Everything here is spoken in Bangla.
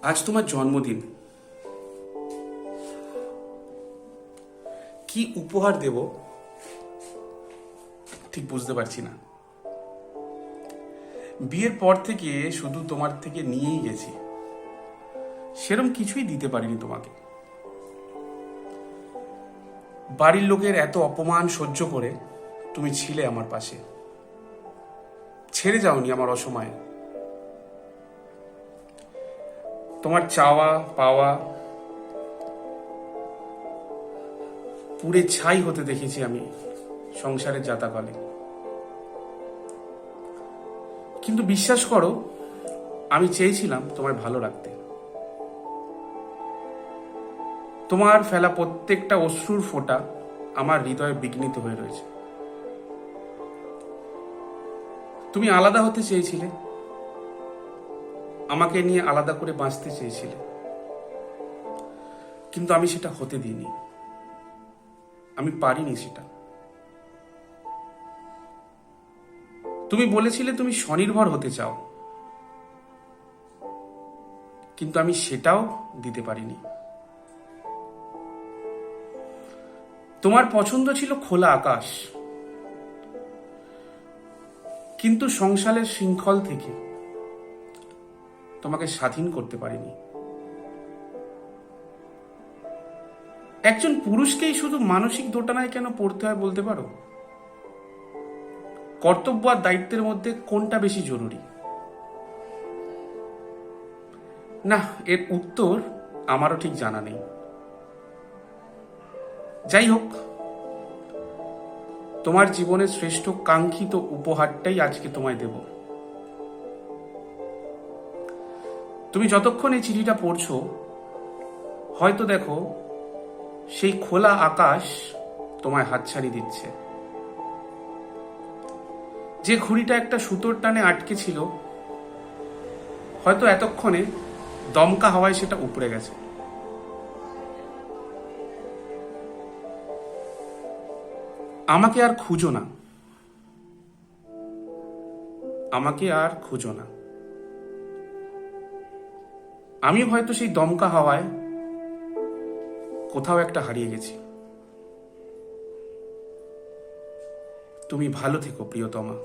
আজ তোমার জন্মদিন। কি উপহার দেব ঠিক বুঝতে পারছি না। বিয়ের পর থেকে শুধু তোমার থেকে নিয়েই গেছি, সেরকম কিছুই দিতে পারিনি তোমাকে। বাড়ির লোকের এত অপমান সহ্য করে তুমি ছিলে আমার পাশে, ছেড়ে যাওনি আমার অসময়ে। তোমার চাওয়া পাওয়া পুড়ে ছাই হতে দেখেছি আমি সংসারের যাতাকলে। কিন্তু বিশ্বাস করো, আমি চেয়েছিলাম তোমায় ভালো রাখতে। তোমার ফেলা প্রত্যেকটা অশ্রুর ফোঁটা আমার হৃদয়ে বিঘ্নিত হয়ে রয়েছে। তুমি আলাদা হতে চেয়েছিলে, আমাকে নিয়ে আলাদা করে বাঁচতে চেয়েছিলে, কিন্তু আমি সেটা হতে দিইনি। আমি পারিনি সেটা। তুমি বলেছিলে তুমি স্বনির্ভর হতে চাও, কিন্তু আমি সেটাও দিতে পারিনি। তোমার পছন্দ ছিল খোলা আকাশ, কিন্তু সংসারের শৃঙ্খল থেকে তোমাকে স্বাধীন করতে পারিনি। একজন পুরুষকেই শুধু মানসিক দোটানায় কেন পড়তে হয় বলতে পারো? কর্তব্য আর দায়িত্বের মধ্যে কোনটা বেশি জরুরি? না, এর উত্তর আমারও ঠিক জানা নেই। যাই হোক, তোমার জীবনের শ্রেষ্ঠ কাঙ্ক্ষিত উপহারটাই আজকে তোমায় দেব। তুমি যতক্ষণ এই চিঠিটা পড়ছো, হয়তো দেখো সেই খোলা আকাশ তোমায় হাতছানি দিচ্ছে। যে ঘুড়িটা একটা সুতোর টানে আটকে ছিল, হয়তো এতক্ষণে দমকা হাওয়ায় সেটা উপড়ে গেছে। আমাকে আর খুঁজো না, আমাকে আর খুঁজো না। আমি হয়তো সেই দমকা হাওয়ায় কোথাও একটা হারিয়ে গেছি। তুমি ভালো থেকো প্রিয়তমা।